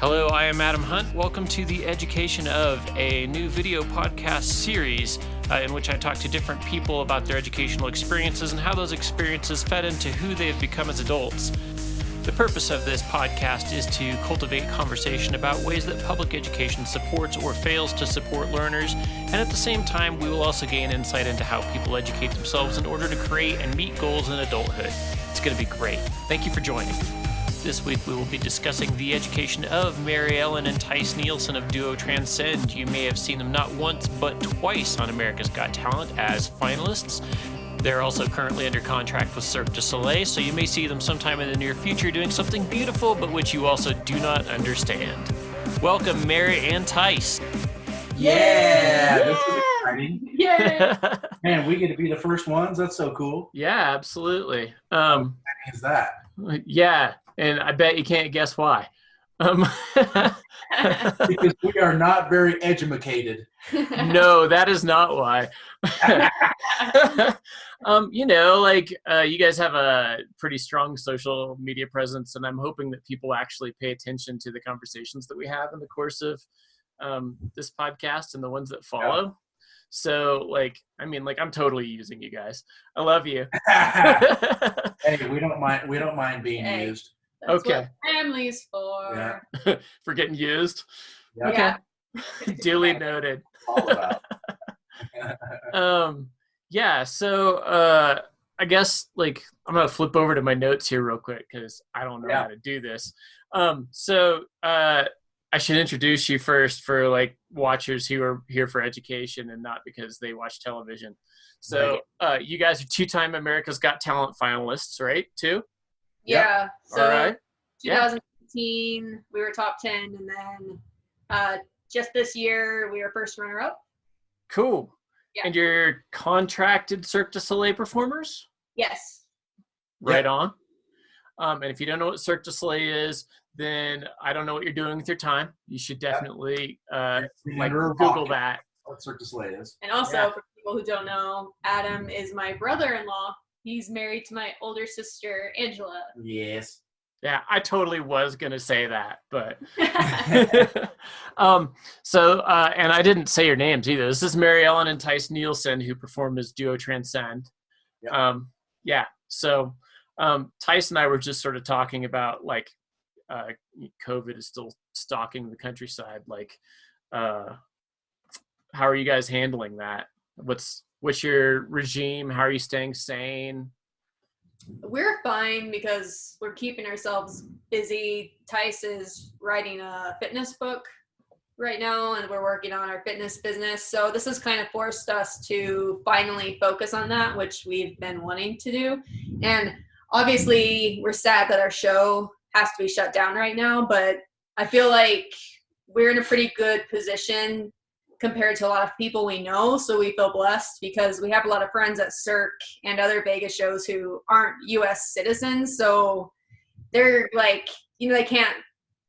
Hello, I am Adam Hunt. Welcome to the Education of, a new video podcast series in which I talk to different people about their educational experiences and how those experiences fed into who they have become as adults. The purpose of this podcast is to cultivate conversation about ways that public education supports or fails to support learners, and at the same time, we will also gain insight into how people educate themselves in order to create and meet goals in adulthood. It's going to be great. Thank you for joining. This week we will be discussing the education of Mary Ellen and Tice Nielsen of DuoTranscend. You may have seen them not once but twice on America's Got Talent as finalists. They're also currently under contract with Cirque du Soleil, so you may see them sometime in the near future doing something beautiful but which you also do not understand. Welcome, Mary and Tice. Yeah, this is exciting. Yeah. Man, we get to be the first ones. That's so cool. Yeah, absolutely. What is that? Yeah, and I bet you can't guess why. Because we are not very educated. No, that is not why. You guys have a pretty strong social media presence, and I'm hoping that people actually pay attention to the conversations that we have in the course of this podcast and the ones that follow. Yeah. So, I'm totally using you guys. I love you. Hey, we don't mind being used. That's okay. what family's for. Yeah. For getting used. Yep. Okay. Yeah. Duly noted. All about. So I guess I'm gonna flip over to my notes here real quick because I don't know how to do this. I should introduce you first for watchers who are here for education and not because they watch television. So you guys are two-time America's Got Talent finalists, right? Too? Yeah. So all right. 2015 we were top 10, and then just this year we were first runner-up. Cool. Yeah. And you're contracted Cirque du Soleil performers? Yes. Right on. And if you don't know what Cirque du Soleil is, then I don't know what you're doing with your time. You should definitely Google that. What Cirque du Soleil is. And also, for people who don't know, Adam is my brother-in-law. He's married to my older sister, Angela. Yes. Yeah, I totally was going to say that, but and I didn't say your names either. This is Mary Ellen and Tice Nielsen, who performed as DuoTranscend. Yep. So Tice and I were just sort of talking about COVID is still stalking the countryside. How are you guys handling that? What's your regime? How are you staying sane? We're fine because we're keeping ourselves busy. Tice is writing a fitness book right now, and we're working on our fitness business. So this has kind of forced us to finally focus on that, which we've been wanting to do. And obviously, we're sad that our show has to be shut down right now, but I feel like we're in a pretty good position compared to a lot of people we know. So we feel blessed because we have a lot of friends at Cirque and other Vegas shows who aren't U.S. citizens. So they're they can't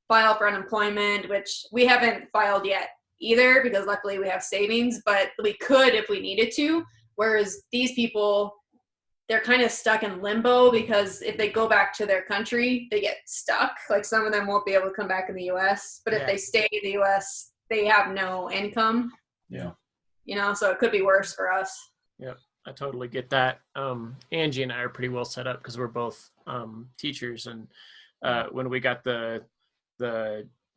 file for unemployment, which we haven't filed yet either because luckily we have savings, but we could if we needed to. Whereas these people, they're kind of stuck in limbo because if they go back to their country, they get stuck. Some of them won't be able to come back in the U.S., but if they stay in the U.S., they have no income. Yeah. So it could be worse for us. Yep. I totally get that. Angie and I are pretty well set up because we're both teachers. And when we got the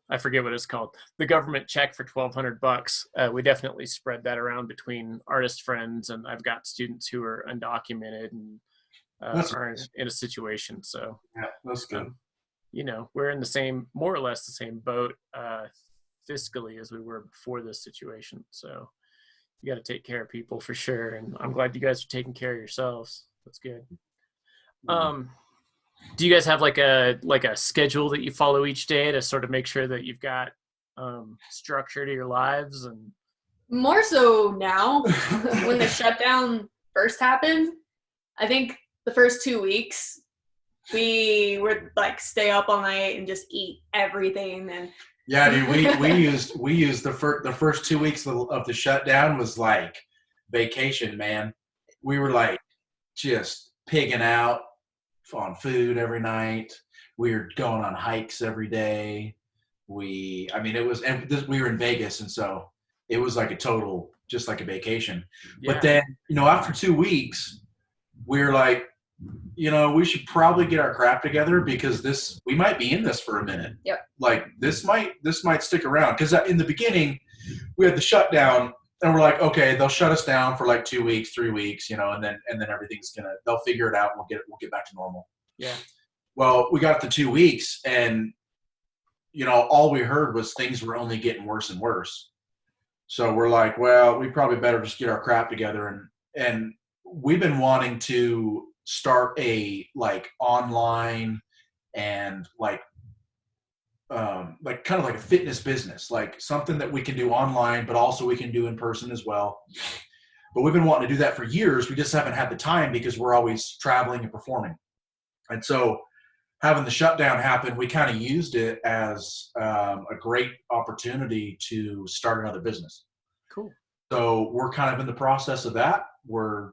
I forget what it's called, the government check for $1,200, we definitely spread that around between artist friends. And I've got students who are undocumented and are in a situation. So yeah, that's good. We're in more or less the same boat fiscally as we were before this situation. So you got to take care of people for sure. And I'm glad you guys are taking care of yourselves. That's good. Do you guys have a schedule that you follow each day to sort of make sure that you've got structure to your lives? And more so now when the shutdown first happened, I think the first 2 weeks we would stay up all night and just eat everything. And yeah, dude, we used the first 2 weeks of the shutdown was like vacation, man. We were just pigging out on food every night. We were going on hikes every day. I mean, it was, and we were in Vegas, and so it was like a total, just like a vacation. Yeah. But then, after 2 weeks, we were like, we should probably get our crap together because we might be in this for a minute. Yep. Like this might stick around. Because in the beginning, we had the shutdown, and we're like, okay, they'll shut us down for like 2 weeks, 3 weeks, and then everything's they'll figure it out, and we'll get back to normal. Yeah. Well, we got the 2 weeks, and all we heard was things were only getting worse and worse. So we're like, well, we probably better just get our crap together, and we've been wanting to start a online and kind of like a fitness business, like something that we can do online, but also we can do in person as well. But we've been wanting to do that for years. We just haven't had the time because we're always traveling and performing. And so having the shutdown happen, we kind of used it as a great opportunity to start another business. Cool. So we're kind of in the process of that. We're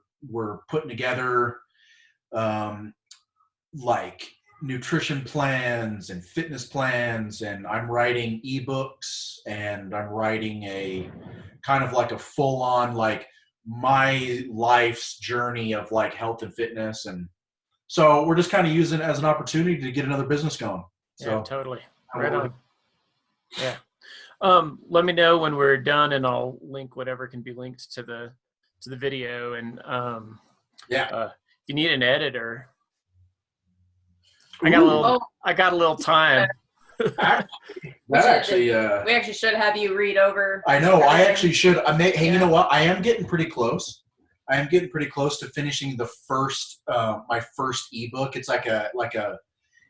putting together nutrition plans and fitness plans, and I'm writing ebooks, and I'm writing a kind of like a full-on my life's journey of health and fitness. And so we're just kind of using it as an opportunity to get another business going. So yeah, totally. Right on. Yeah. Let me know when we're done, and I'll link whatever can be linked to the video. And if you need an editor, I got a little time. We actually should have you read over. I know. I actually should. Hey, you know what? I am getting pretty close. I am getting pretty close to finishing the first, my first ebook. It's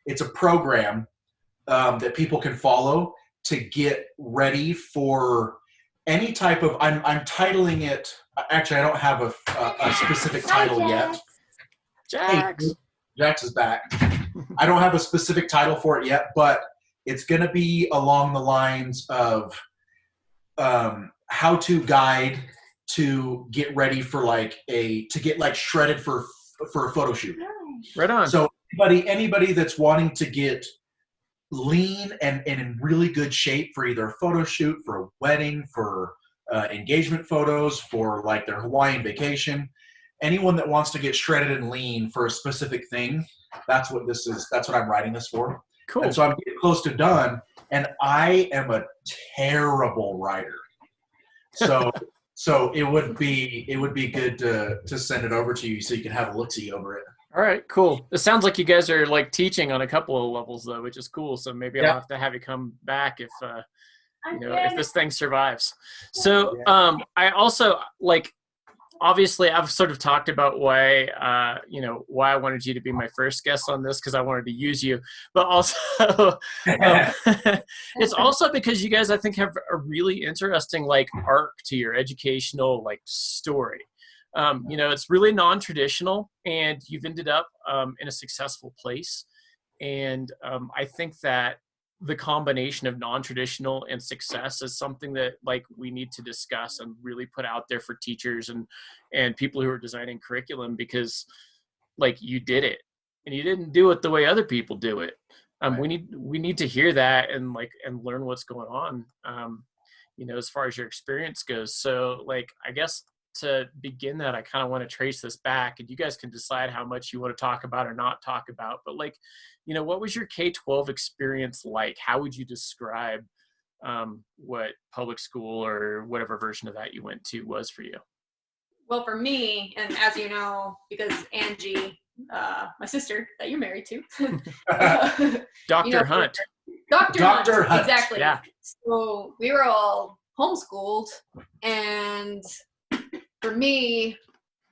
it's a program that people can follow to get ready for any type of. I'm titling it. Actually, I don't have a specific title yet. Jax. Hey, Jax is back. I don't have a specific title for it yet, but it's going to be along the lines of how-to guide to get ready for to get shredded for a photo shoot. Right on. So anybody that's wanting to get lean and in really good shape for either a photo shoot, for a wedding, for engagement photos, for their Hawaiian vacation, anyone that wants to get shredded and lean for a specific thing, that's what this is. That's what I'm writing this for. Cool. And so I'm getting close to done, and I am a terrible writer. So it would be good to send it over to you so you can have a look-see over it. All right, cool. It sounds like you guys are teaching on a couple of levels though, which is cool. So maybe I'll have to have you come back if if this thing survives. So I also obviously I've sort of talked about why I wanted you to be my first guest on this, because I wanted to use you, but also it's also because you guys, I think, have a really interesting arc to your educational story. It's really non-traditional, and you've ended up in a successful place. And I think that the combination of non-traditional and success is something that we need to discuss and really put out there for teachers and people who are designing curriculum, because you did it, and you didn't do it the way other people do it. Right. We need to hear that and learn what's going on, as far as your experience goes. So I guess to begin that, I kind of want to trace this back, and you guys can decide how much you want to talk about or not talk about. But what was your K-12 experience like? How would you describe what public school or whatever version of that you went to was for you? Well, for me, and as you know, because Angie, my sister that you're married to, Dr. Hunt. Dr. Hunt, exactly. Yeah. So we were all homeschooled, and for me,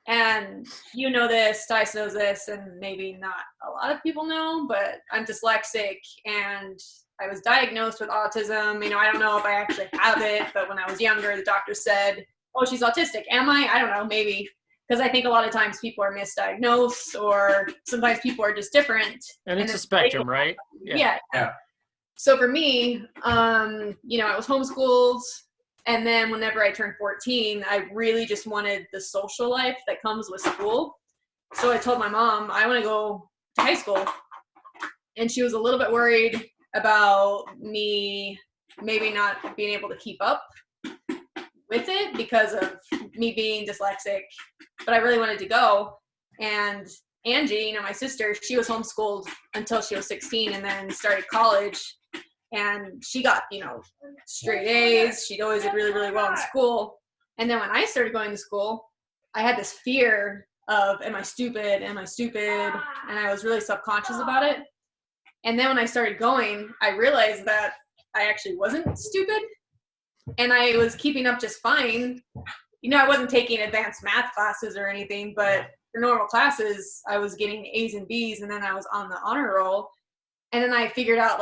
and you know this, Tice knows this, and maybe not a lot of people know, but I'm dyslexic, and I was diagnosed with autism. I don't know if I actually have it, but when I was younger, the doctor said, oh, she's autistic. Am I? I don't know, maybe. Because I think a lot of times people are misdiagnosed, or sometimes people are just different. And it's a spectrum, right? Yeah. So for me, I was homeschooled. And then whenever I turned 14, I really just wanted the social life that comes with school. So I told my mom, I want to go to high school. And she was a little bit worried about me maybe not being able to keep up with it because of me being dyslexic, but I really wanted to go. And Angie, my sister, she was homeschooled until she was 16 and then started college, and she got, straight A's. She'd always did really, really well in school. And then when I started going to school, I had this fear of, am I stupid? Am I stupid? And I was really self-conscious about it. And then when I started going, I realized that I actually wasn't stupid and I was keeping up just fine. I wasn't taking advanced math classes or anything, but for normal classes, I was getting A's and B's, and then I was on the honor roll. And then I figured out,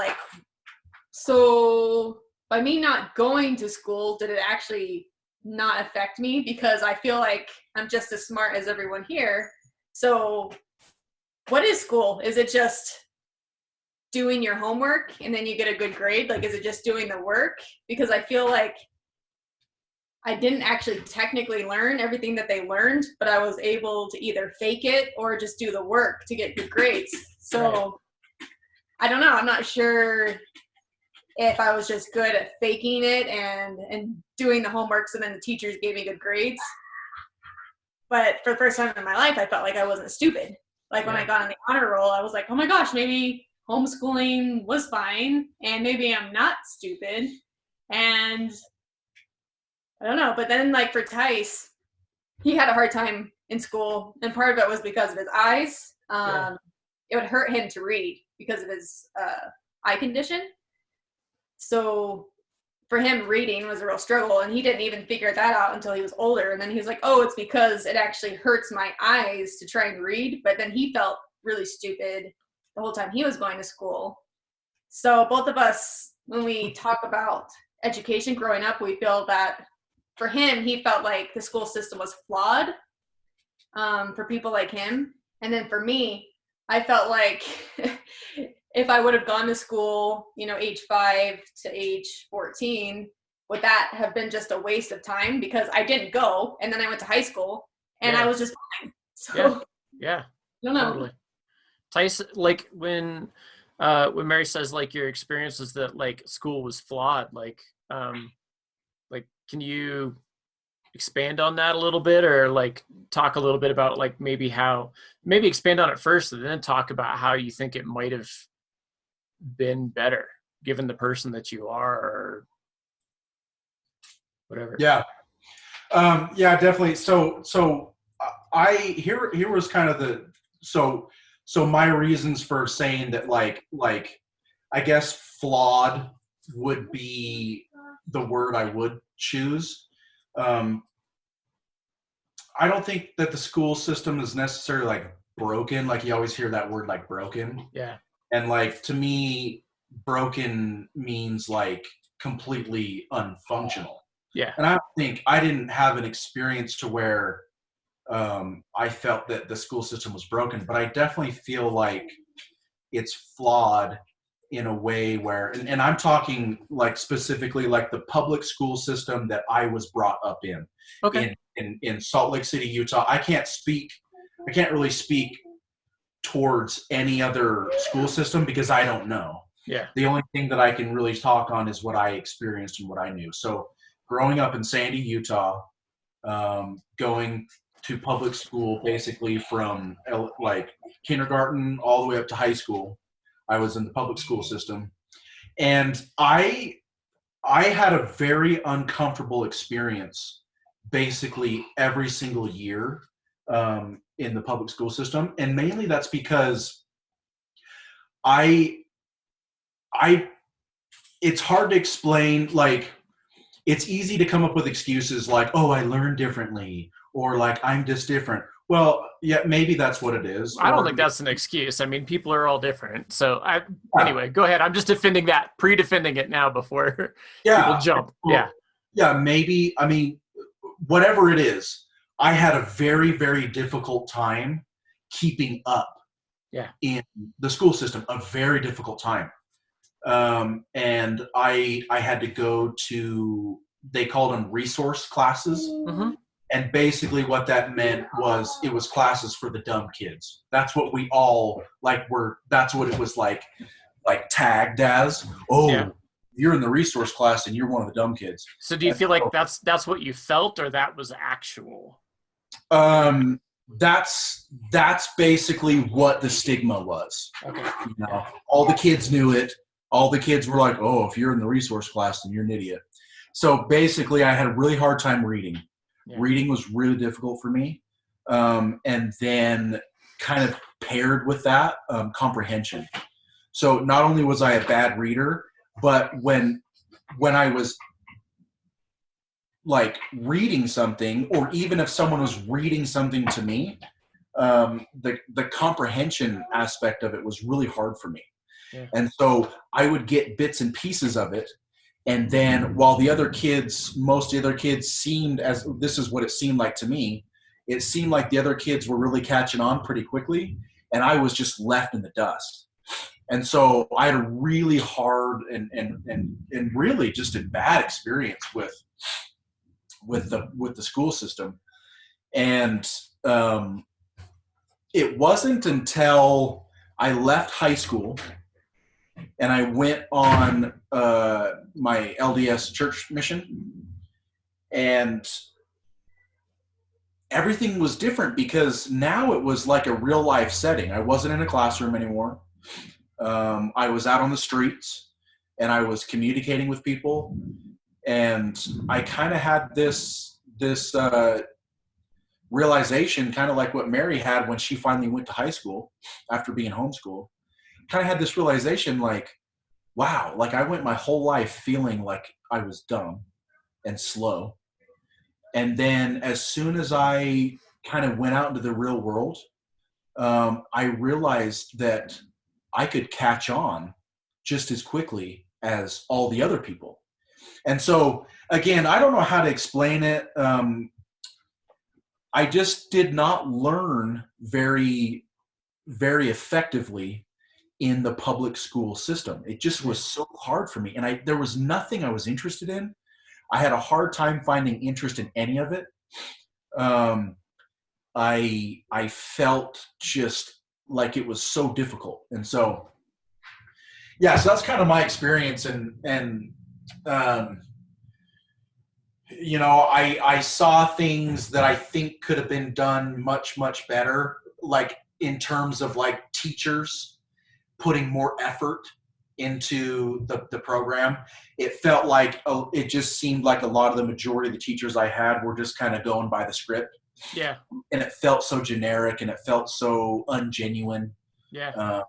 so by me not going to school, did it actually not affect me? Because I feel like I'm just as smart as everyone here. So what is school? Is it just doing your homework and then you get a good grade? Is it just doing the work? Because I feel like I didn't actually technically learn everything that they learned, but I was able to either fake it or just do the work to get good grades. So I don't know. I'm not sure if I was just good at faking it and doing the homework so then the teachers gave me good grades. But for the first time in my life, I felt like I wasn't stupid. When I got on the honor roll, I was like, oh my gosh, maybe homeschooling was fine and maybe I'm not stupid. And I don't know. But then for Tice, he had a hard time in school, and part of it was because of his eyes. It would hurt him to read because of his eye condition. So for him, reading was a real struggle, and he didn't even figure that out until he was older. And then he was like, oh, it's because it actually hurts my eyes to try and read. But then he felt really stupid the whole time he was going to school. So both of us, when we talk about education growing up, we feel that for him, he felt like the school system was flawed for people like him. And then for me, I felt like if I would have gone to school, age 5 to age 14, would that have been just a waste of time? Because I didn't go, and then I went to high school, and I was just fine. So yeah, I don't know. Totally. Tice, when Mary says your experience was that school was flawed, can you expand on that a little bit, or talk a little bit about maybe expand on it first and then talk about how you think it might have been better given the person that you are or whatever? Yeah, definitely. So I here was kind of so my reasons for saying that I guess flawed would be the word I would choose. I don't think that the school system is necessarily broken. You always hear that word broken. Yeah. And to me, broken means completely unfunctional. Yeah. And I didn't have an experience to where I felt that the school system was broken, but I definitely feel like it's flawed in a way where, and I'm talking specifically the public school system that I was brought up in. Okay. In Salt Lake City, Utah. I can't really speak towards any other school system because I don't know. Yeah. The only thing that I can really talk on is what I experienced and what I knew. So growing up in Sandy, Utah, going to public school basically from kindergarten all the way up to high school, I was in the public school system, and I had a very uncomfortable experience basically every single year in the public school system. And mainly that's because it's hard to explain. It's easy to come up with excuses oh, I learned differently, or I'm just different. Well, yeah, maybe that's what it is. I don't think that's an excuse. I mean, people are all different. So anyway, go ahead. I'm just defending pre-defending it now before people jump. Well, yeah, maybe. I mean, whatever it is, I had a very, very difficult time keeping up in the school system, a very difficult time. And I had to go to, they called them resource classes. Mm-hmm. And basically what that meant was it was classes for the dumb kids. That's what we all that's what it was like. like tagged as, oh, Yeah. you're in the resource class and you're one of the dumb kids. So do you feel like that's what you felt, or that was actual? That's basically what the stigma was. Okay. You know, all the kids knew it. All the kids were like, oh, if you're in the resource class, then you're an idiot. So basically, I had a really hard time reading. Yeah. Reading was really difficult for me. And then kind of paired with that, comprehension. So not only was I a bad reader, but when I was like reading something, or even if someone was reading something to me, the comprehension aspect of it was really hard for me. Yeah. And so I would get bits and pieces of it. And then while most of the other kids seemed, as this is what it seemed like to me, it seemed like the other kids were really catching on pretty quickly, and I was just left in the dust. And so I had a really hard and really just a bad experience with the school system. And it wasn't until I left high school and I went on my LDS church mission, and everything was different because now it was like a real life setting. I wasn't in a classroom anymore. I was out on the streets and I was communicating with people, and I kind of had this realization, kind of like what Mary had when she finally went to high school after being homeschooled. Kind of had this realization like, wow, like I went my whole life feeling like I was dumb and slow. And then as soon as I kind of went out into the real world, I realized that I could catch on just as quickly as all the other people. And so, again, I don't know how to explain it. I just did not learn very, very effectively in the public school system. It just was so hard for me. And there was nothing I was interested in. I had a hard time finding interest in any of it. I felt just like it was so difficult. And so, yeah, so that's kind of my experience. And you know, I saw things that I think could have been done much, much better, like in terms of like teachers putting more effort into the program. It felt like, it just seemed like a lot of the majority of the teachers I had were just kind of going by the script. Yeah. And it felt so generic and it felt so ungenuine. Yeah.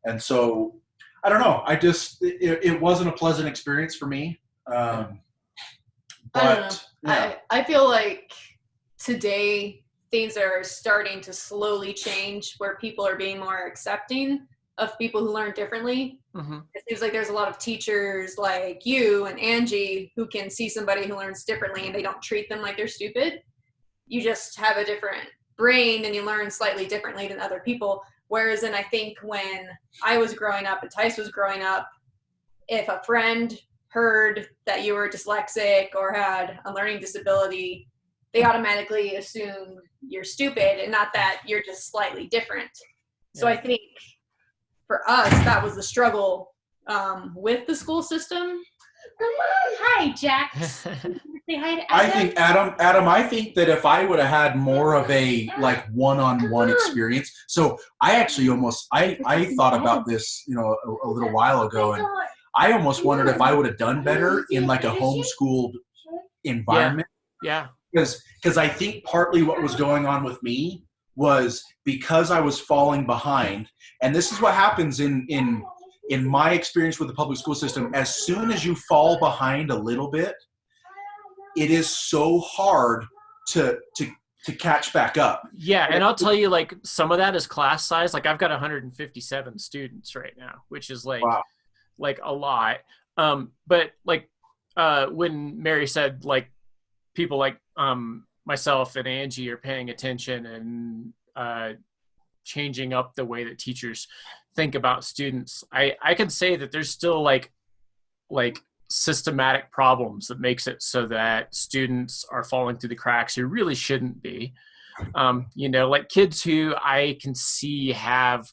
And so, I don't know. It wasn't a pleasant experience for me. But I don't know. yeah. I feel like today things are starting to slowly change where people are being more accepting of people who learn differently. Mm-hmm. It seems like there's a lot of teachers like you and Angie who can see somebody who learns differently and they don't treat them like they're stupid. You just have a different brain and you learn slightly differently than other people. Whereas then I think when I was growing up and Tice was growing up, if a friend heard that you were dyslexic or had a learning disability, they automatically assume you're stupid and not that you're just slightly different. So I think for us, that was the struggle with the school system. Hi, Jack. Say hi to Adam. I think Adam, I think that if I would have had more of a like one-on-one experience. So I actually I thought about this, you know, a little while ago, and I almost wondered if I would have done better in like a homeschooled environment. Yeah. Because I think partly what was going on with me was because I was falling behind, and this is what happens in my experience with the public school system. As soon as you fall behind a little bit, it is so hard to catch back up. Yeah, and I'll tell you, like, some of that is class size. Like, I've got 157 students right now, which is like, wow. like a lot. But like, when Mary said, like, people like myself and Angie are paying attention and changing up the way that teachers think about students, I can say that there's still like systematic problems that makes it so that students are falling through the cracks who really shouldn't be. You know, like kids who I can see have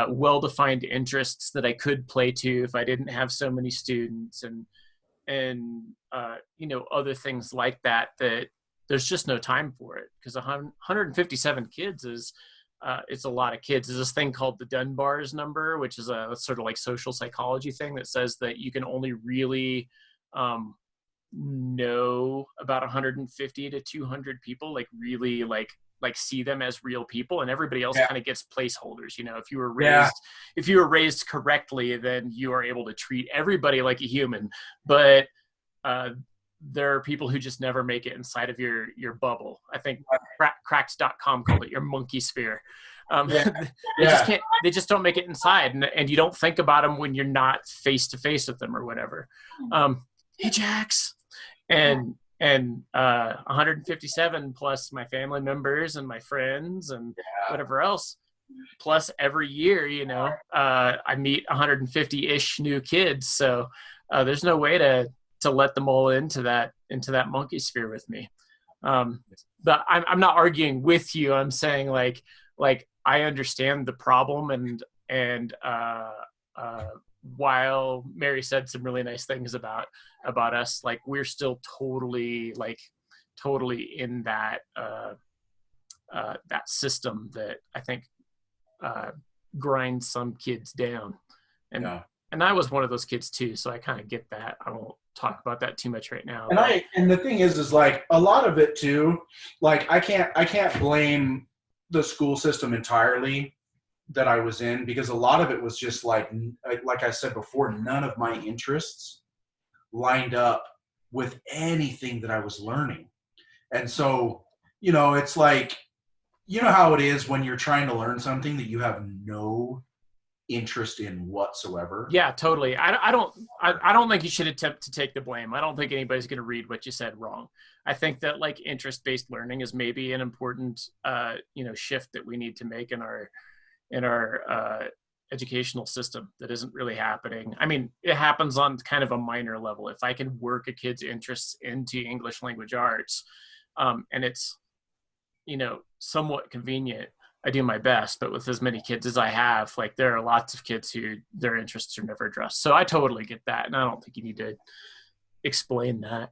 well-defined interests that I could play to if I didn't have so many students, and other things like that, that there's just no time for it, because 157 kids is it's a lot of kids. There's this thing called the Dunbar's number, which is a sort of like social psychology thing that says that you can only really know about 150 to 200 people, like really like see them as real people, and everybody else kind of gets placeholders. If you were raised correctly, then you are able to treat everybody like a human. But there are people who just never make it inside of your bubble. I think cracks.com called it your monkey sphere. They just don't make it inside, and you don't think about them when you're not face to face with them or whatever. Hey, Jax. And 157 plus my family members and my friends and whatever else. Plus every year, I meet 150-ish new kids. So there's no way to let them all into that monkey sphere with me. But I'm not arguing with you. I'm saying like I understand the problem, and while Mary said some really nice things about us, like we're still totally in that that system that I think grinds some kids down. And I was one of those kids too, so I kind of get that. I won't talk about that too much right now. And the thing is like a lot of it too, like I can't blame the school system entirely that I was in, because a lot of it was just like I said before, none of my interests lined up with anything that I was learning. And so, it's like, how it is when you're trying to learn something that you have no interest in whatsoever. Yeah, totally. I don't think you should attempt to take the blame. I don't think anybody's going to read what you said wrong. I think that like interest-based learning is maybe an important shift that we need to make in our educational system that isn't really happening. I mean, it happens on kind of a minor level. If I can work a kid's interests into English language arts, and it's, somewhat convenient, I do my best. But with as many kids as I have, like there are lots of kids who their interests are never addressed. So I totally get that. And I don't think you need to explain that.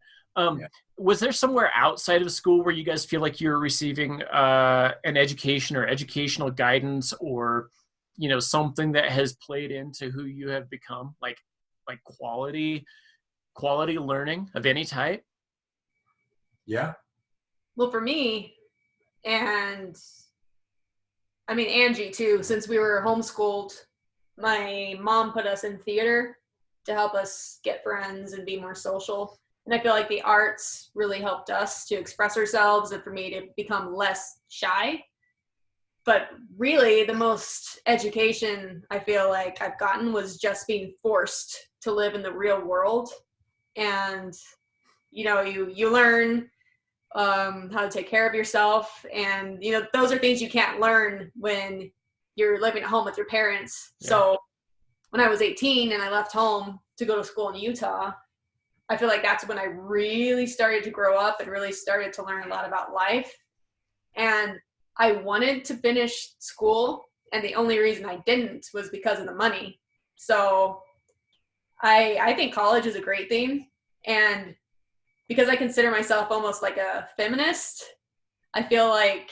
Was there somewhere outside of school where you guys feel like you're receiving an education or educational guidance, or something that has played into who you have become, like quality learning of any type? Yeah. Well, for me, and I mean Angie too, since we were homeschooled, my mom put us in theater to help us get friends and be more social. And I feel like the arts really helped us to express ourselves and for me to become less shy. But really, the most education I feel like I've gotten was just being forced to live in the real world. And, you learn how to take care of yourself. And, those are things you can't learn when you're living at home with your parents. Yeah. So when I was 18 and I left home to go to school in Utah, I feel like that's when I really started to grow up and really started to learn a lot about life. And I wanted to finish school, and the only reason I didn't was because of the money. So I think college is a great thing. And because I consider myself almost like a feminist, I feel like,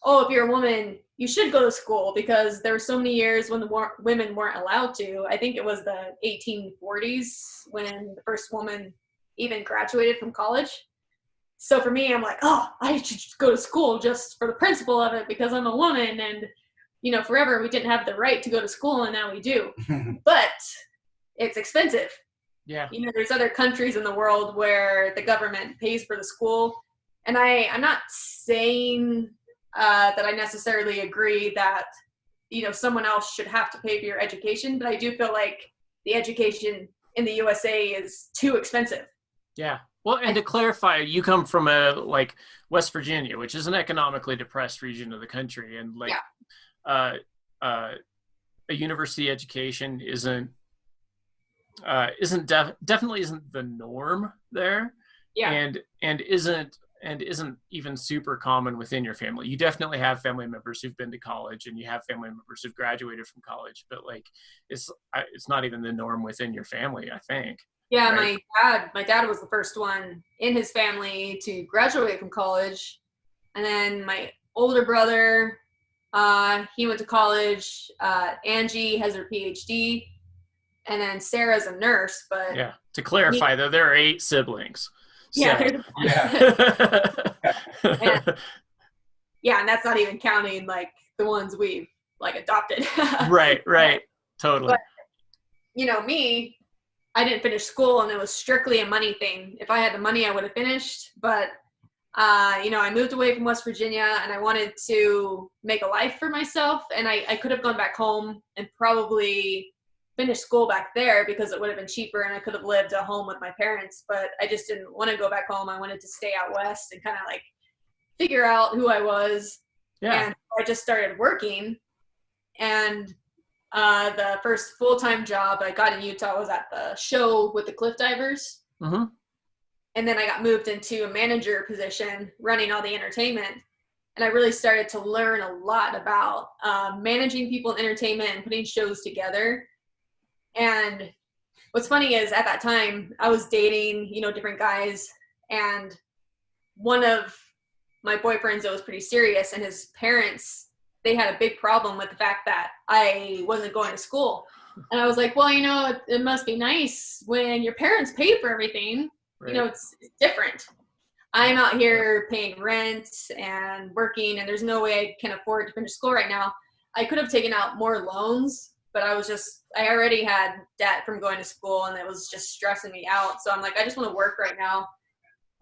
if you're a woman, you should go to school, because there were so many years when women weren't allowed to. I think it was the 1840s when the first woman even graduated from college. So for me, I'm like, I should just go to school just for the principle of it, because I'm a woman. And, forever we didn't have the right to go to school, and now we do. But it's expensive. Yeah. There's other countries in the world where the government pays for the school. And I'm not saying that I necessarily agree that, someone else should have to pay for your education, but I do feel like the education in the USA is too expensive. Yeah. Well, and to clarify, you come from West Virginia, which is an economically depressed region of the country, and a university education definitely isn't the norm there. Yeah. And isn't and isn't even super common within your family. You definitely have family members who've been to college, and you have family members who've graduated from college, but like it's not even the norm within your family, I think. Yeah, right? my dad was the first one in his family to graduate from college. And then my older brother, he went to college. Angie has her PhD, and then Sarah's a nurse. But Yeah. To clarify, though, there are 8 siblings. yeah, So. and, yeah, and that's not even counting like the ones we've like adopted. Right. Totally. But, you know, me, I didn't finish school, and it was strictly a money thing. If I had the money, I would have finished. But you know, I moved away from West Virginia, and I wanted to make a life for myself. And I could have gone back home and probably finished school back there because it would have been cheaper, and I could have lived at home with my parents. But I just didn't want to go back home. I wanted to stay out west and kind of like figure out who I was. Yeah. And I just started working. And the first full-time job I got in Utah was at the show with the cliff divers. Mm-hmm. And then I got moved into a manager position running all the entertainment. And I really started to learn a lot about managing people in entertainment and putting shows together. And what's funny is at that time I was dating, you know, different guys. And one of my boyfriends that was pretty serious, and his parents, they had a big problem with the fact that I wasn't going to school. And I was like, well, you know, it must be nice when your parents pay for everything. Right. You know, it's different. I'm out here paying rent and working, and there's no way I can afford to finish school right now. I could have taken out more loans, but I already had debt from going to school, and it was just stressing me out. So I'm like, I just want to work right now.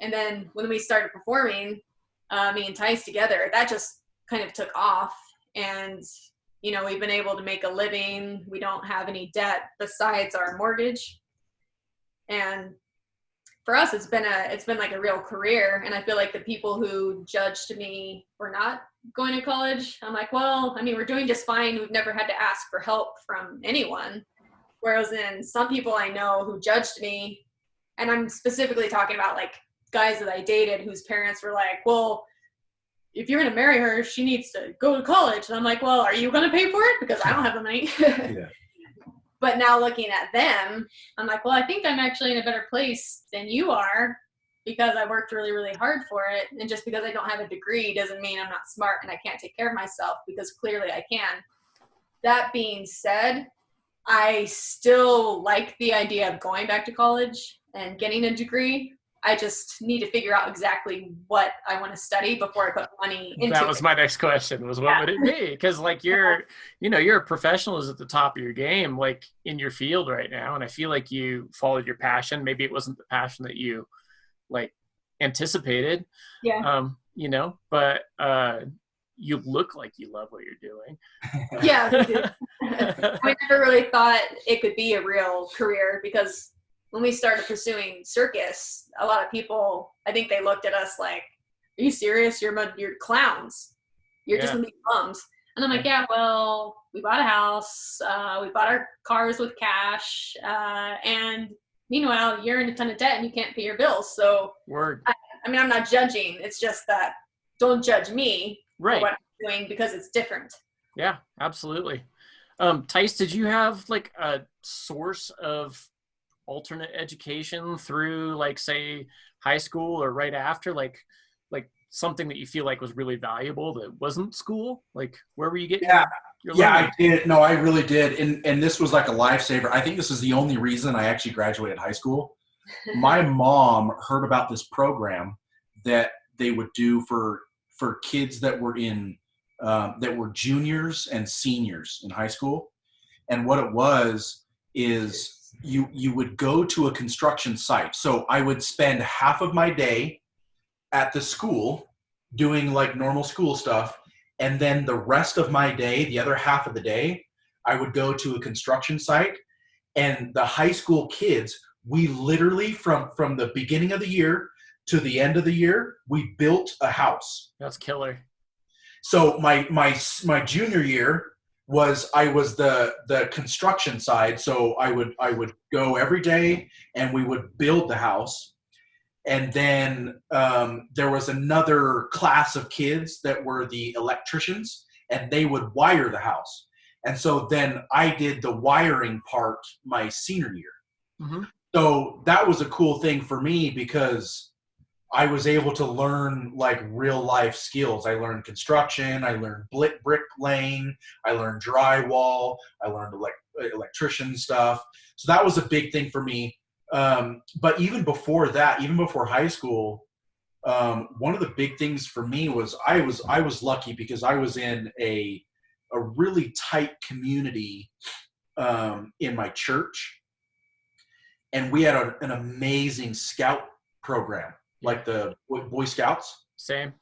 And then when we started performing, me and Tice together, that just kind of took off. And, you know, we've been able to make a living. We don't have any debt besides our mortgage. And for us, it's been like a real career. And I feel like the people who judged me for not going to college, I'm like, well, I mean, we're doing just fine. We've never had to ask for help from anyone. Whereas then some people I know who judged me, and I'm specifically talking about like guys that I dated whose parents were like, well, if you're going to marry her, she needs to go to college. And I'm like, well, are you going to pay for it? Because I don't have the money. Yeah. But now looking at them, I'm like, well, I think I'm actually in a better place than you are because I worked really, really hard for it. And just because I don't have a degree doesn't mean I'm not smart and I can't take care of myself, because clearly I can. That being said, I still like the idea of going back to college and getting a degree. I just need to figure out exactly what I want to study before I put money into it. That was my next question, was what would it be? Because like you're a professional is at the top of your game, like in your field right now. And I feel like you followed your passion. Maybe it wasn't the passion that you like anticipated. Yeah. You know, but you look like you love what you're doing. Yeah. I never really thought it could be a real career, because when we started pursuing circus, a lot of people, I think they looked at us like, are you serious? You're clowns. You're just going to be bums. And I'm like, yeah, well, we bought a house. We bought our cars with cash. And meanwhile, you're in a ton of debt and you can't pay your bills. So Word. I mean, I'm not judging. It's just that don't judge me Right. for what I'm doing, because it's different. Yeah, absolutely. Tice, did you have like a source of alternate education through like say high school or right after, like something that you feel like was really valuable that wasn't school? Like where were you getting your learning? I did. No, I really did. And this was like a lifesaver. I think this is the only reason I actually graduated high school. My mom heard about this program that they would do for kids that were in that were juniors and seniors in high school. And what it was is you would go to a construction site. So I would spend half of my day at the school doing like normal school stuff. And then the rest of my day, the other half of the day, I would go to a construction site. And the high school kids, we literally from the beginning of the year to the end of the year, we built a house. That's killer. So my junior year I was the construction side. So I would go every day and we would build the house. And then there was another class of kids that were the electricians, and they would wire the house. And so then I did the wiring part my senior year. Mm-hmm. So that was a cool thing for me because I was able to learn like real life skills. I learned construction, I learned brick laying, I learned drywall, I learned electrician stuff. So that was a big thing for me. But even before that, even before high school, one of the big things for me was I was lucky because I was in a really tight community in my church, and we had an amazing scout program, like the Boy Scouts. Same.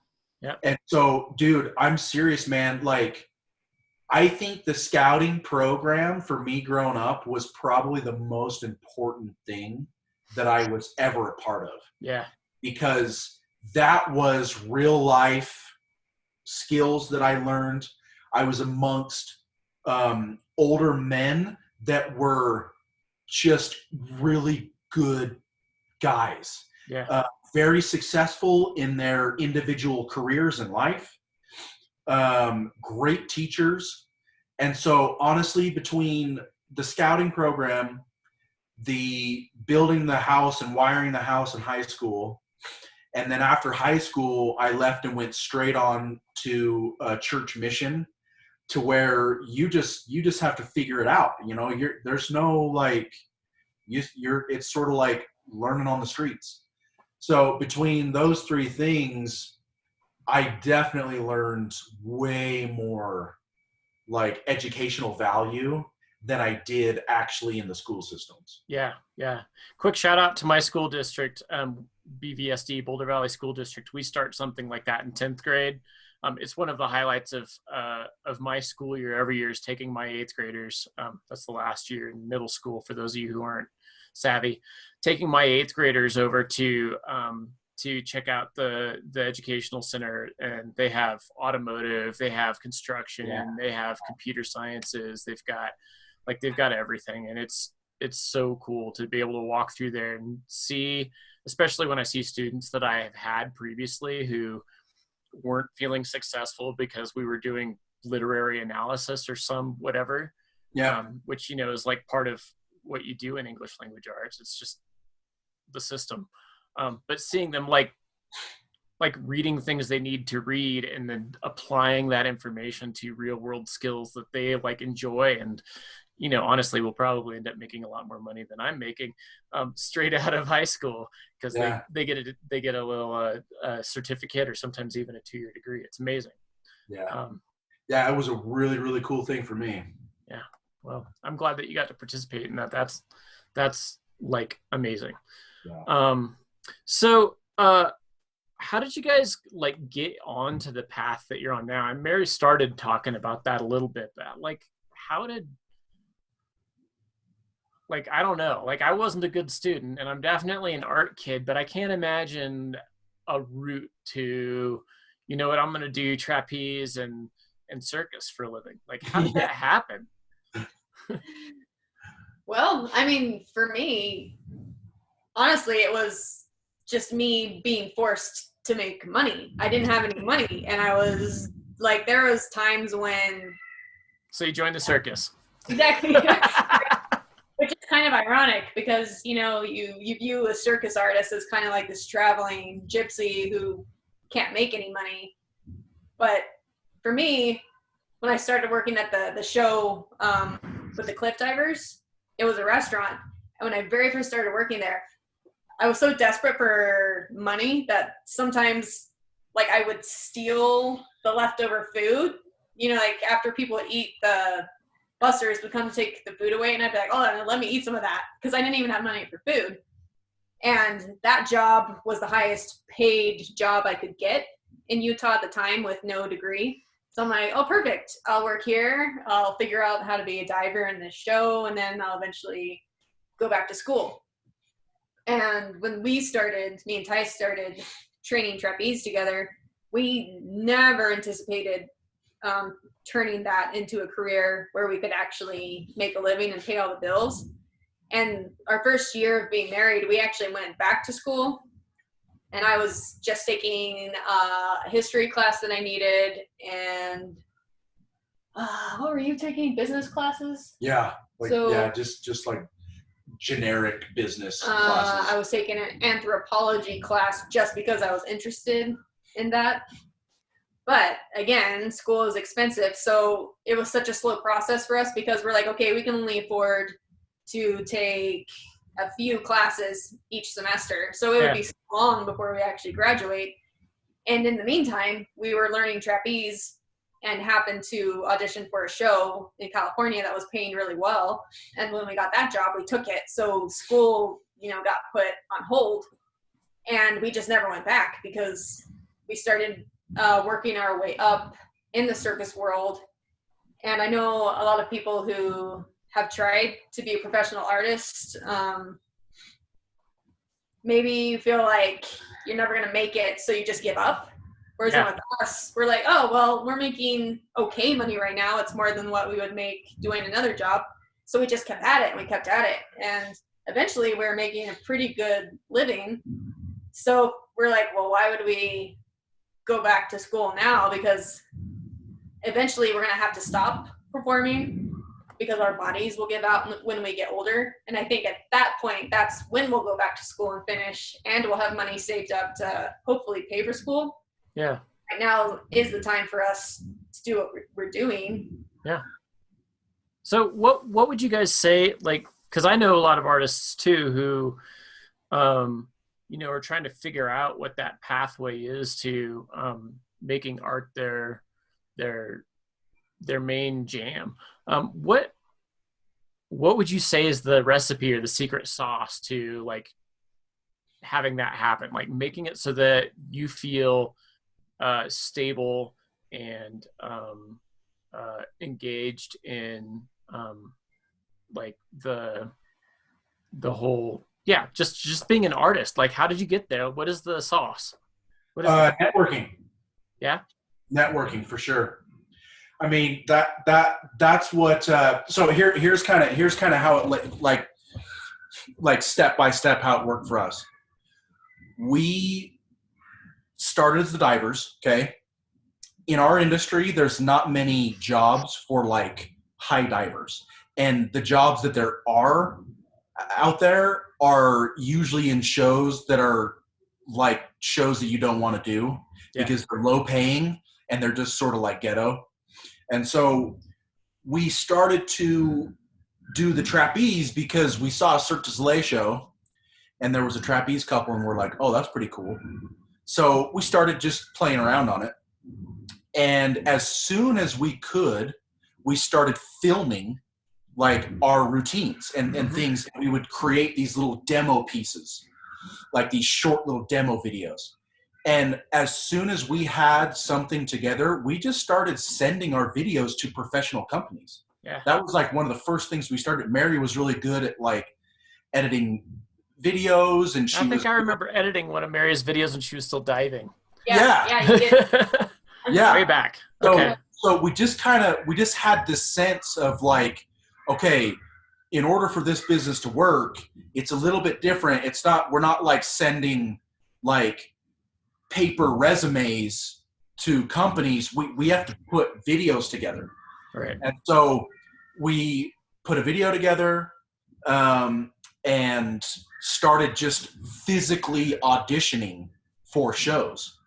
Yeah. And so, dude, I'm serious, man. Like, I think the scouting program for me growing up was probably the most important thing that I was ever a part of. Yeah. Because that was real life skills that I learned. I was amongst older men that were just really good guys. Yeah. Very successful in their individual careers in life. Great teachers. And so honestly, between the scouting program, the building the house and wiring the house in high school, and then after high school, I left and went straight on to a church mission, to where you just have to figure it out. You know, there's no like, it's sort of like learning on the streets. So between those three things, I definitely learned way more like educational value than I did actually in the school systems. Yeah. Yeah. Quick shout out to my school district, BVSD, Boulder Valley School District. We start something like that in 10th grade. It's one of the highlights of my school year every year is taking my 8th graders. That's the last year in middle school for those of you who aren't savvy, taking my 8th graders over to check out the educational center, and they have automotive, they have construction, they have computer sciences, they've got everything. And it's so cool to be able to walk through there and see, especially when I see students that I have had previously who weren't feeling successful because we were doing literary analysis or some whatever, which, you know, is like part of what you do in English language arts. It's just the system. But seeing them like reading things they need to read and then applying that information to real world skills that they like enjoy, and, you know, honestly, will probably end up making a lot more money than I'm making straight out of high school, because they get a little certificate, or sometimes even a 2-year degree. It's amazing. It was a really, really cool thing for me. Yeah. Well, I'm glad that you got to participate in that. That's like amazing. Yeah. So how did you guys like get onto the path that you're on now? And Mary started talking about that a little bit, but like, how did, like, I don't know, like, I wasn't a good student, and I'm definitely an art kid, but I can't imagine a route to, you know what, I'm going to do trapeze and circus for a living. Like, how did that happen? Well, I mean, for me, honestly, it was just me being forced to make money. I didn't have any money, and I was like, there was times when. So you joined the circus. Exactly. Which is kind of ironic because, you know, you view a circus artist as kind of like this traveling gypsy who can't make any money. But for me, when I started working at the show with the cliff divers, it was a restaurant. And when I very first started working there, I was so desperate for money that sometimes, like, I would steal the leftover food. You know, like, after people would eat, the busters would come to take the food away, and I'd be like, oh, let me eat some of that, because I didn't even have money for food. And that job was the highest paid job I could get in Utah at the time with no degree. So I'm like, oh, perfect. I'll work here. I'll figure out how to be a diver in this show, and then I'll eventually go back to school. And when me and Ty started training trapeze together, we never anticipated turning that into a career where we could actually make a living and pay all the bills. And our first year of being married, we actually went back to school and I was just taking a history class that I needed, and what were you taking? Business classes? Yeah. Like, So, yeah, just like generic business classes. I was taking an anthropology class just because I was interested in that. But again, school is expensive, so it was such a slow process for us because we're like, okay, we can only afford to take a few classes each semester. So it would be so long before we actually graduate. And in the meantime, we were learning trapeze and happened to audition for a show in California that was paying really well. And when we got that job, we took it. So school, got put on hold, and we just never went back because we started working our way up in the circus world. And I know a lot of people who have tried to be a professional artist. Maybe you feel like you're never going to make it, so you just give up. Whereas with us, we're like, oh, well, we're making okay money right now. It's more than what we would make doing another job. So we just kept at it, and we kept at it. And eventually we were making a pretty good living. So we're like, well, why would we go back to school now? Because eventually we're going to have to stop performing because our bodies will give out when we get older. And I think at that point, that's when we'll go back to school and finish, and we'll have money saved up to hopefully pay for school. Yeah. Right now is the time for us to do what we're doing. Yeah. So what would you guys say, like, because I know a lot of artists too who, are trying to figure out what that pathway is to making art their main jam. What would you say is the recipe or the secret sauce to like having that happen, like making it so that you feel stable and engaged in like the whole, just being an artist? Like, how did you get there? What is the sauce? What is networking. Yeah. Networking for sure. I mean, that's what, so here's kind of how it like step by step how it worked for us. We started as the divers. Okay. In our industry, there's not many jobs for like high divers, and the jobs that there are out there are usually in shows that are like shows that you don't want to do because they're low paying and they're just sort of like ghetto. And so we started to do the trapeze because we saw a Cirque du Soleil show and there was a trapeze couple, and we're like, oh, that's pretty cool. So we started just playing around on it. And as soon as we could, we started filming like our routines and things. We would create these little demo pieces, like these short little demo videos. And as soon as we had something together, we just started sending our videos to professional companies. Yeah. That was like one of the first things we started. Mary was really good at like editing videos, and I remember editing one of Mary's videos when she was still diving. Yeah, you did. Yeah. Way back. So, Okay. So we just had this sense of like, okay, in order for this business to work, it's a little bit different. We're not like sending like paper resumes to companies. We have to put videos together. Right. And so we put a video together and started just physically auditioning for shows.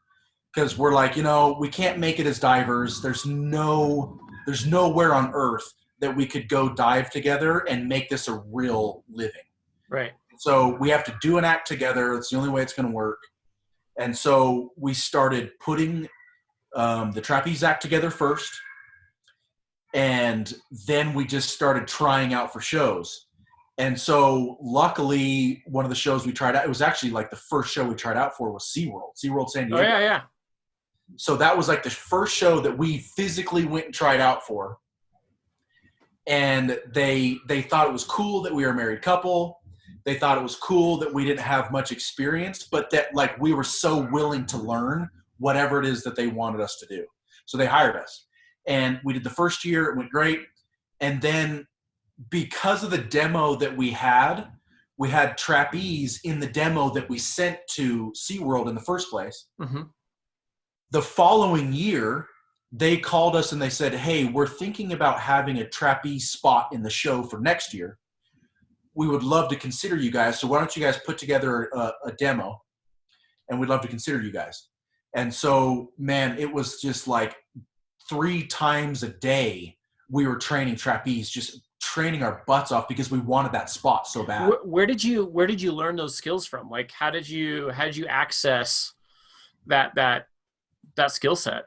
Because we're like, we can't make it as divers. There's nowhere on earth that we could go dive together and make this a real living. Right. So we have to do an act together. It's the only way it's going to work. And so we started putting the trapeze act together first. And then we just started trying out for shows. And so luckily, one of the shows we tried out, it was actually like the first show we tried out for was SeaWorld San Diego. Oh, yeah. So that was like the first show that we physically went and tried out for. And they thought it was cool that we were a married couple. They thought it was cool that we didn't have much experience, but that like we were so willing to learn whatever it is that they wanted us to do. So they hired us. And we did the first year. It went great. And then because of the demo that we had, we had trapeze in the demo that we sent to SeaWorld in the first place. Mm-hmm. The following year, they called us and they said, hey, we're thinking about having a trapeze spot in the show for next year. We would love to consider you guys. So why don't you guys put together a demo, and we'd love to consider you guys. And so, man, it was just like 3 times a day we were training trapeze, just training our butts off because we wanted that spot so bad. Where did you learn those skills from? Like, how did you access that skill set?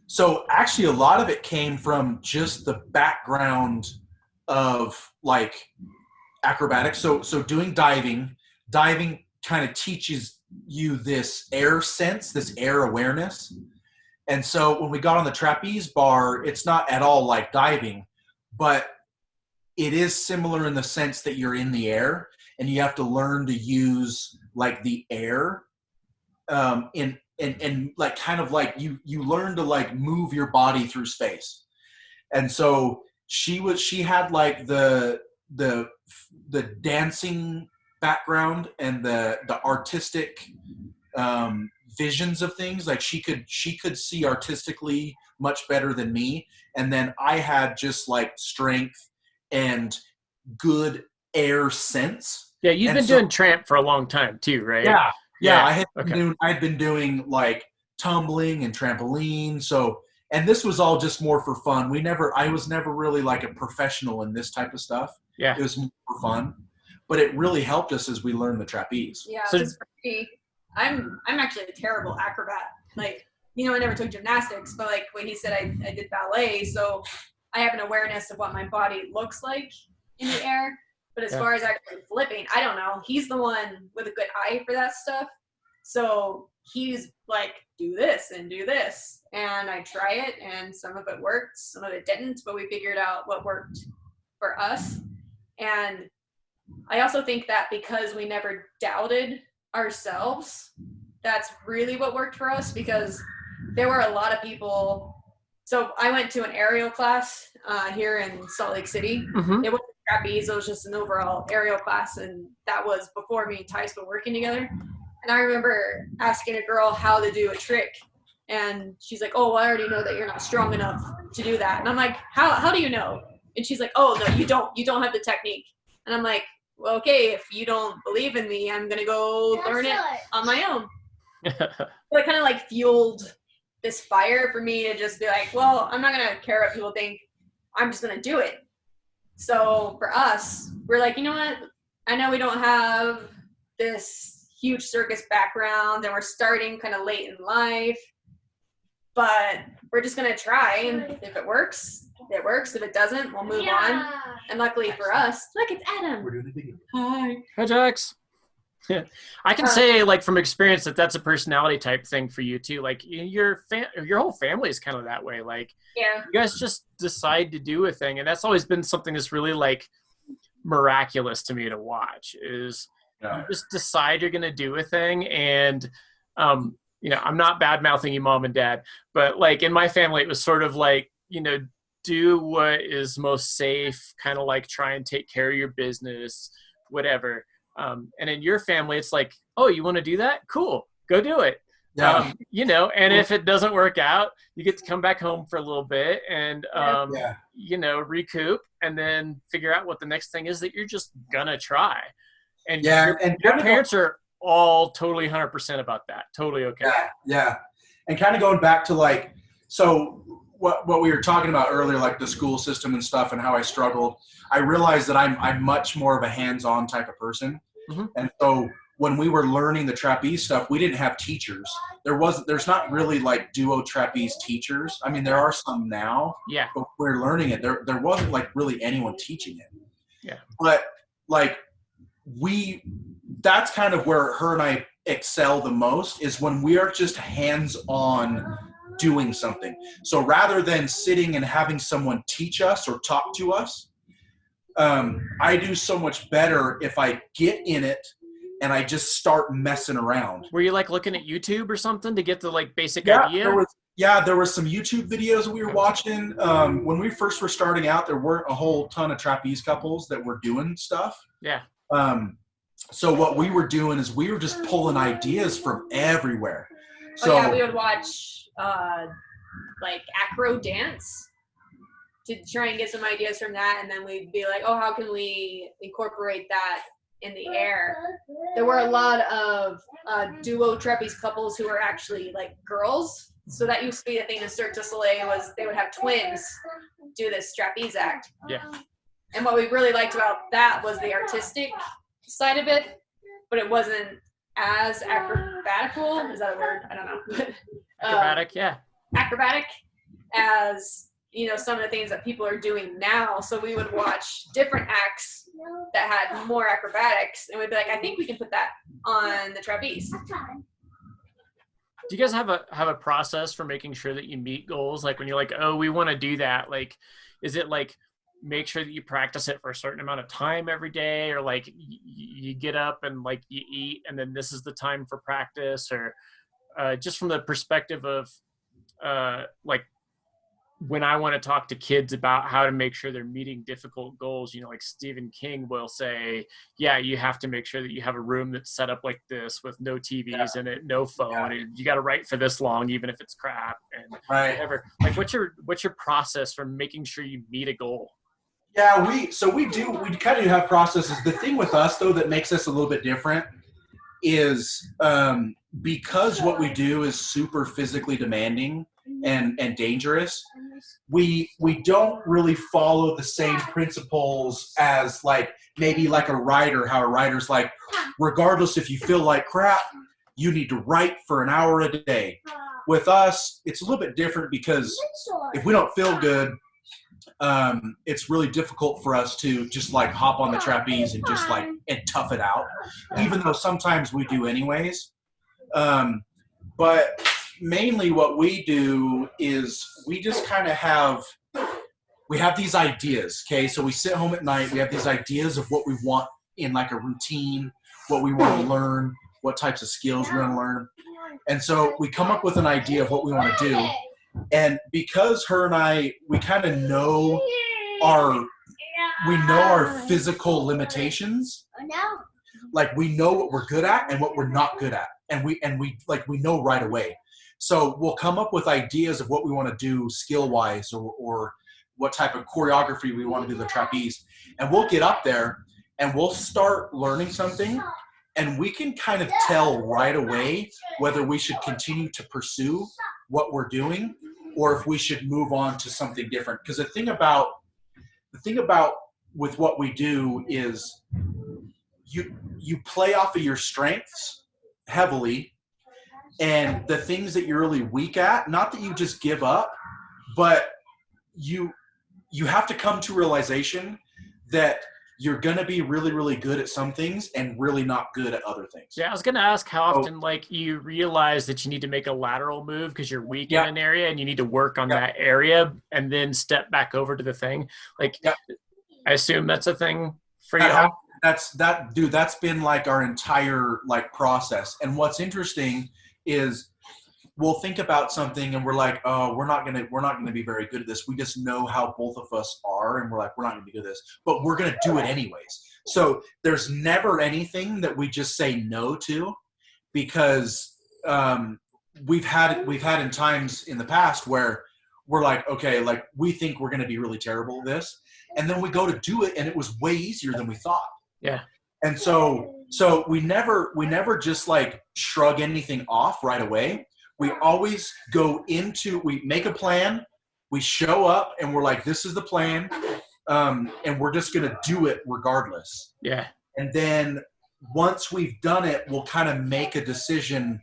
So actually a lot of it came from just the background of like acrobatics. So doing diving kind of teaches you this air sense, this air awareness. And so when we got on the trapeze bar, it's not at all like diving, but it is similar in the sense that you're in the air and you have to learn to use like the air and like kind of like you learn to like move your body through space. And so she had like the dancing background and the artistic visions of things. Like she could see artistically much better than me. And then I had just like strength and good air sense. Yeah, you've been doing tramp for a long time too, right? Yeah. I'd been doing like tumbling and trampoline. So, and this was all just more for fun. I was never really like a professional in this type of stuff. Yeah. It was more for fun, but it really helped us as we learned the trapeze. Yeah. So, I'm actually a terrible acrobat. Like, I never took gymnastics, but like when he said I did ballet, so I have an awareness of what my body looks like in the air. But as far as actually flipping, I don't know. He's the one with a good eye for that stuff. So he's like, do this and do this. And I try it, and some of it worked, some of it didn't, but we figured out what worked for us. And I also think that because we never doubted ourselves, that's really what worked for us, because there were a lot of people. So I went to an aerial class here in Salt Lake City. Mm-hmm. It wasn't trapeze, it was just an overall aerial class, and that was before me and Tice were working together. And I remember asking a girl how to do a trick, and she's like, oh, well, I already know that you're not strong enough to do that. And I'm like, how do you know? And she's like, oh, no, you don't have the technique. And I'm like, well, okay, if you don't believe in me, I'm gonna go learn it on my own. So it kind of like fueled this fire for me to just be like, well, I'm not gonna care what people think, I'm just gonna do it. So for us, we're like, you know what, I know we don't have this huge circus background and we're starting kind of late in life, but we're just gonna try, and if it works, it works. If it doesn't, we'll move on. And luckily for us, look, it's Adam. We're doing a video. Hi, Jax. Yeah. I can say, like, from experience, that's a personality type thing for you too. Like, your whole family is kind of that way. Like, yeah, you guys just decide to do a thing, and that's always been something that's really like miraculous to me to watch. Is you just decide you're gonna do a thing, and I'm not bad mouthing you, mom and dad, but like in my family, it was sort of like, do what is most safe, kind of like try and take care of your business, whatever. And in your family, it's like, oh, you want to do that? Cool. Go do it. Yeah. And if it doesn't work out, you get to come back home for a little bit and, recoup, and then figure out what the next thing is that you're just going to try. And your parents are all totally 100% about that. Totally okay. Yeah. And kind of going back to like, so what we were talking about earlier, like the school system and stuff and how I struggled, I realized that I'm much more of a hands-on type of person. Mm-hmm. And so when we were learning the trapeze stuff, we didn't have teachers. There's not really like duo trapeze teachers. I mean, there are some now, but we're learning it. There wasn't like really anyone teaching it. Yeah. But like that's kind of where her and I excel the most, is when we are just hands-on doing something. So rather than sitting and having someone teach us or talk to us, I do so much better if I get in it and I just start messing around. Were you like looking at YouTube or something to get the like basic idea? There was some YouTube videos that we were watching. When we first were starting out, there weren't a whole ton of trapeze couples that were doing stuff. Yeah. So what we were doing is we were just pulling ideas from everywhere. So oh yeah, we would watch like acro dance to try and get some ideas from that, and then we'd be like, oh, how can we incorporate that in the air? There were a lot of duo trapeze couples who were actually like girls. So that used to be a thing in Cirque du Soleil, was they would have twins do this trapeze act. Yeah. And what we really liked about that was the artistic side of it, but it wasn't as acrobatical. Is that a word? I don't know. Acrobatic, yeah. Acrobatic as, you know, some of the things that people are doing now. So we would watch different acts that had more acrobatics, and we'd be like, I think we can put that on the trapeze. Do you guys have a process for making sure that you meet goals? Like when you're like, oh, we want to do that. Like, is it like make sure that you practice it for a certain amount of time every day, or like you get up and like you eat and then this is the time for practice, or just from the perspective of like when I want to talk to kids about how to make sure they're meeting difficult goals, you know, like Stephen King will say, yeah, you have to make sure that you have a room that's set up like this with no TVs in it, no phone. And you got to write for this long, even if it's crap and whatever. Like what's your process for making sure you meet a goal? Yeah, we kind of have processes. The thing with us though that makes us a little bit different is because what we do is super physically demanding and dangerous, we don't really follow the same principles as like maybe like a writer, how a writer's like, regardless if you feel like crap, you need to write for an hour a day. With us, it's a little bit different because if we don't feel good, it's really difficult for us to just like hop on the trapeze and just like and tough it out, even though sometimes we do anyways. But mainly what we do is we just kind of we have these ideas. Okay, so we sit home at night, we have these ideas of what we want in like a routine, what we want to learn, what types of skills we want to learn. And so we come up with an idea of what we want to do. And because her and I, we kind of know our physical limitations. Like we know what we're good at and what we're not good at. And we know right away. So we'll come up with ideas of what we want to do skill-wise or what type of choreography we want to do the trapeze. And we'll get up there and we'll start learning something, and we can kind of tell right away whether we should continue to pursue what we're doing or if we should move on to something different. Because the thing about with what we do is you play off of your strengths heavily, and the things that you're really weak at, not that you just give up, but you have to come to realization that you're going to be really, really good at some things and really not good at other things. Yeah, I was going to ask how often like you realize that you need to make a lateral move because you're weak in an area and you need to work on that area and then step back over to the thing. Like, I assume that's a thing for you. That's been like our entire like process. And what's interesting is we'll think about something and we're like, oh, we're not gonna be very good at this. We just know how both of us are, and we're like, we're not gonna be good at this, but we're gonna do it anyways. So there's never anything that we just say no to, because we've had in times in the past where we're like, okay, like we think we're gonna be really terrible at this, and then we go to do it and it was way easier than we thought. Yeah. And so we never just like shrug anything off right away. We always we make a plan, we show up, and we're like, this is the plan, and we're just going to do it regardless. Yeah. And then once we've done it, we'll kind of make a decision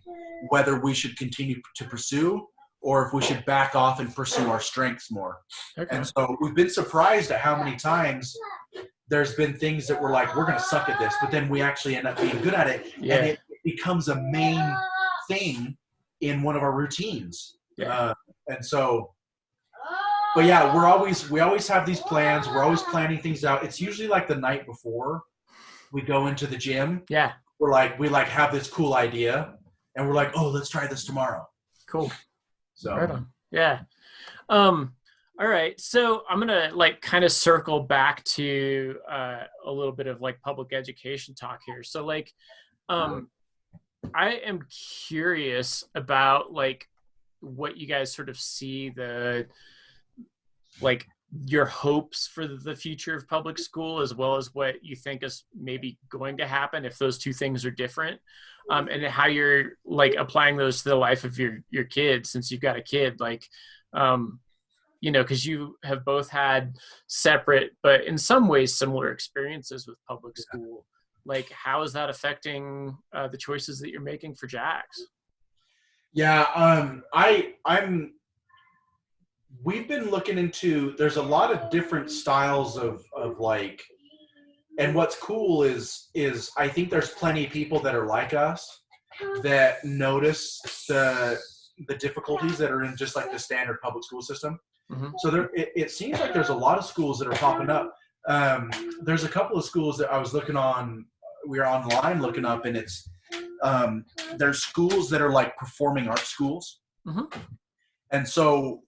whether we should continue to pursue or if we should back off and pursue our strengths more. Okay. And so we've been surprised at how many times there's been things that we're like, we're going to suck at this, but then we actually end up being good at it. Yeah. And it becomes a main thing in one of our routines. Yeah. And so, but yeah, we always have these plans. We're always planning things out. It's usually like the night before we go into the gym. Yeah. We have this cool idea and we're like, oh, let's try this tomorrow. Cool. So, right on. Yeah. All right, so I'm gonna like kind of circle back to a little bit of like public education talk here. So like, um, I am curious about like what you guys sort of see the like your hopes for the future of public school, as well as what you think is maybe going to happen if those two things are different, and how you're like applying those to the life of your kid, since you've got a kid. Like, um, because you have both had separate but in some ways similar experiences with public school. Like, how is that affecting the choices that you're making for Jax? Yeah, we've been looking into, there's a lot of different styles of like, and what's cool is I think there's plenty of people that are like us that notice the difficulties that are in just like the standard public school system. Mm-hmm. So it seems like there's a lot of schools that are popping up. There's a couple of schools that I was we were online looking up, and it's, there's schools that are like performing arts schools. Mm-hmm. And so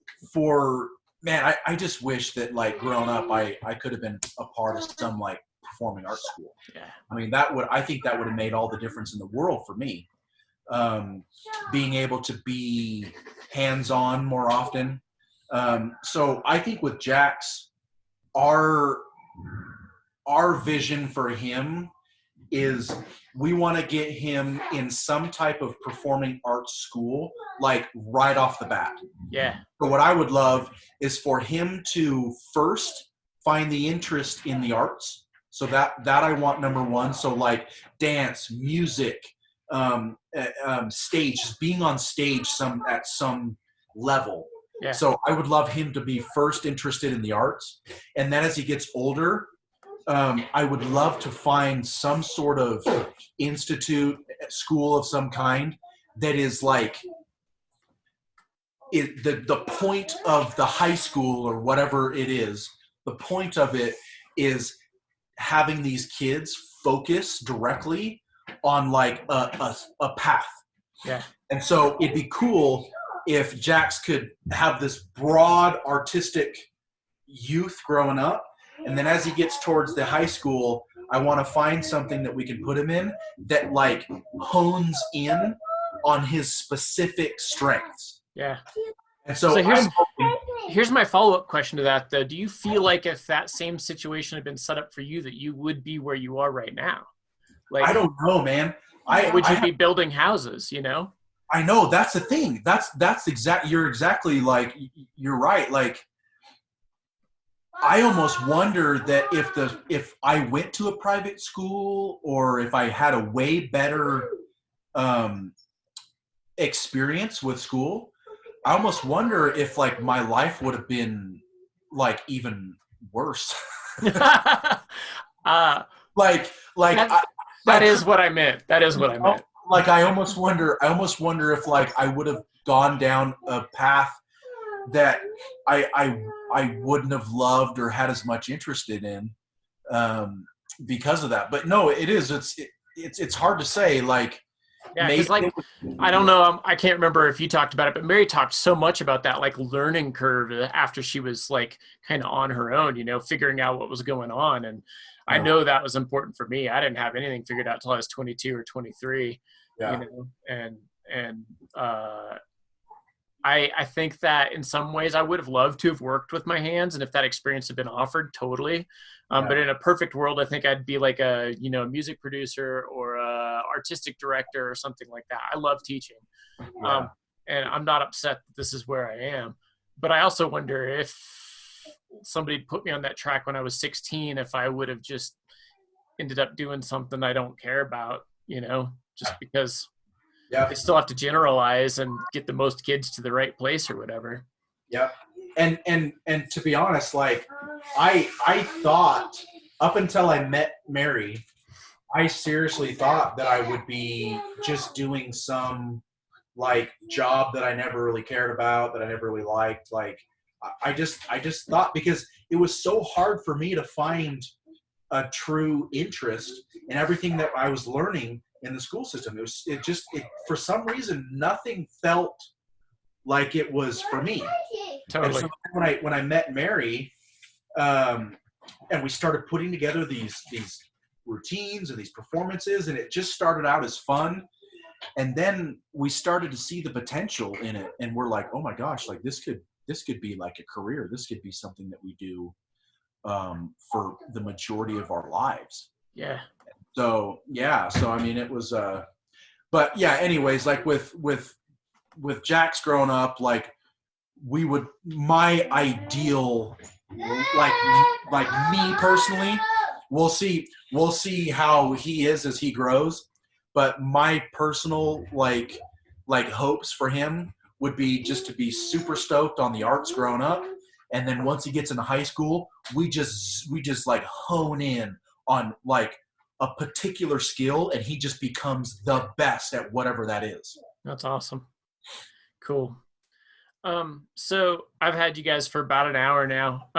I just wish that like growing up, I could have been a part of some like performing arts school. Yeah. I mean, I think that would have made all the difference in the world for me. Being able to be hands-on more often. So I think with Jax, our vision for him is we want to get him in some type of performing arts school, like right off the bat. Yeah. So what I would love is for him to first find the interest in the arts. So that I want, number one. So like dance, music, stage, just being on stage at some level. Yeah. So I would love him to be first interested in the arts. And then as he gets older, I would love to find some sort of institute, school of some kind that is like the point of the high school or whatever it is. The point of it is having these kids focus directly on like a path. Yeah. And so it'd be cool if Jax could have this broad artistic youth growing up. And then as he gets towards the high school, I want to find something that we can put him in that like hones in on his specific strengths. Yeah. And so here's my follow-up question to that, though. Do you feel like if that same situation had been set up for you, that you would be where you are right now? Like, I don't know, man. Would you be building houses, I know, that's the thing. You're exactly like, you're right. Like, I almost wonder that if I went to a private school, or if I had a way better experience with school, I almost wonder if like my life would have been like even worse. That is what I meant. That is what I meant. Like, I almost wonder if like I would have gone down a path that I wouldn't have loved or had as much interest in, because of that. But no, it's hard to say. Like, yeah, because like, I don't know, I can't remember if you talked about it, but Mary talked so much about that like learning curve after she was like kind of on her own, figuring out what was going on. And I know that was important for me. I didn't have anything figured out till I was 22 or 23. Yeah. I think that in some ways I would have loved to have worked with my hands, and if that experience had been offered, totally. But in a perfect world, I think I'd be like a music producer or a artistic director or something like that. I love teaching, and I'm not upset that this is where I am. But I also wonder if somebody put me on that track when I was 16, if I would have just ended up doing something I don't care about, just because. Yeah, they still have to generalize and get the most kids to the right place or whatever. Yeah, and to be honest, like I thought up until I met Mary, I seriously thought that I would be just doing some like job that I never really cared about, that I never really liked. Like I just thought, because it was so hard for me to find a true interest in everything that I was learning in the school system. It for some reason, nothing felt like it was for me. Totally. And so when I met Mary, and we started putting together these routines and these performances, and it just started out as fun. And then we started to see the potential in it, and we're like, oh my gosh, like this could be like a career. This could be something that we do for the majority of our lives. Yeah. So yeah, so I mean, it was. But yeah, anyways, like with Jax growing up, like my ideal, like me personally, we'll see how he is as he grows. But my personal like hopes for him would be just to be super stoked on the arts growing up, and then once he gets into high school, we just like hone in on like a particular skill, and he just becomes the best at whatever that is. That's awesome. Cool. So I've had you guys for about an hour now.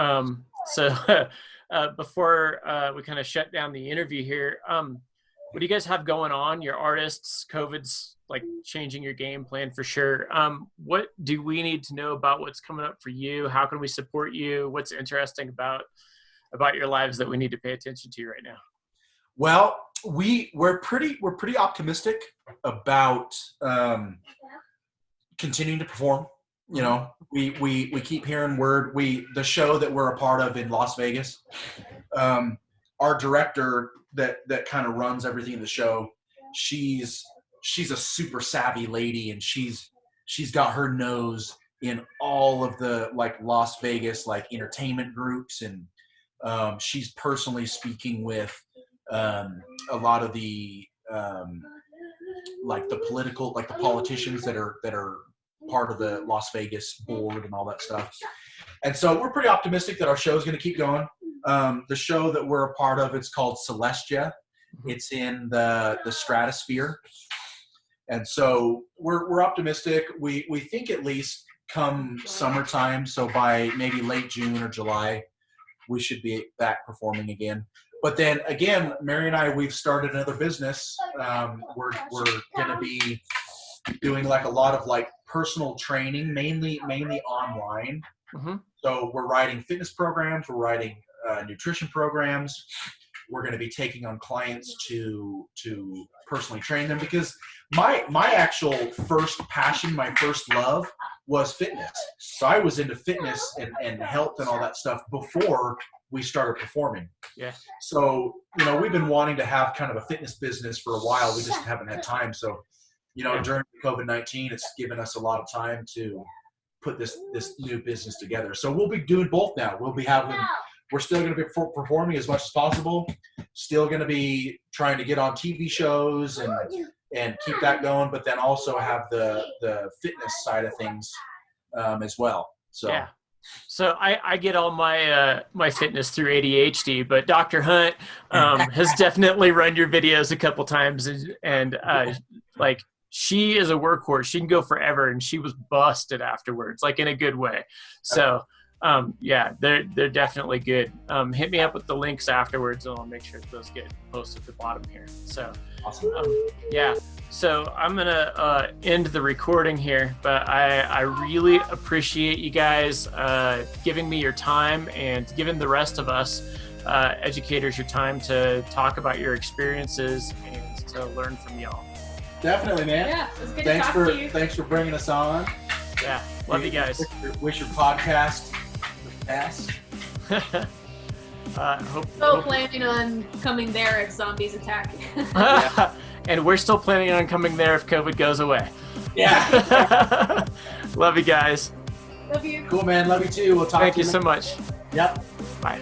So before we kind of shut down the interview here, what do you guys have going on? Your artists, COVID's like changing your game plan for sure. What do we need to know about what's coming up for you? How can we support you? What's interesting about your lives that we need to pay attention to right now? Well, we're pretty optimistic about continuing to perform. You know, we keep hearing word. The show that we're a part of in Las Vegas, our director that kind of runs everything in the show, she's a super savvy lady, and she's got her nose in all of the like Las Vegas like entertainment groups, and she's personally speaking with a lot of the like the politicians that are part of the Las Vegas board and all that stuff. And so we're pretty optimistic that our show is going to keep going. The show that we're a part of, it's called Celestia. It's in the stratosphere. And so we're optimistic. We think at least come summertime, so by maybe late June or July, we should be back performing again. But then again, Mary and I, we've started another business. We're going to be doing like a lot of like personal training, mainly online. Mm-hmm. So we're writing fitness programs, we're writing nutrition programs. We're going to be taking on clients to personally train them, because my actual first passion, my first love was fitness. So I was into fitness and health and all that stuff before we started performing. Yeah. So, you know, we've been wanting to have kind of a fitness business for a while. We just haven't had time. So, you know, during COVID-19, it's given us a lot of time to put this new business together. So we'll be doing both now. We're still going to be performing as much as possible. Still going to be trying to get on TV shows and keep that going, but then also have the fitness side of things as well. So yeah. So I get all my my fitness through ADHD, but Dr. Hunt has definitely run your videos a couple times, and like she is a workhorse. She can go forever, and she was busted afterwards, like in a good way. So yeah, they're definitely good. Hit me up with the links afterwards, and I'll make sure those get posted at the bottom here. So awesome. Yeah. So I'm gonna end the recording here, but I really appreciate you guys giving me your time and giving the rest of us educators your time to talk about your experiences and to learn from y'all. Definitely, man. Yeah, it was good to talk to you. Thanks for bringing us on. Yeah, love you guys. Wish your podcast the best. Planning on coming there if zombies attack. And we're still planning on coming there if COVID goes away. Yeah. Love you guys. Love you. Cool, man. Love you too. We'll talk to you. Thank you so much. Yep. Bye.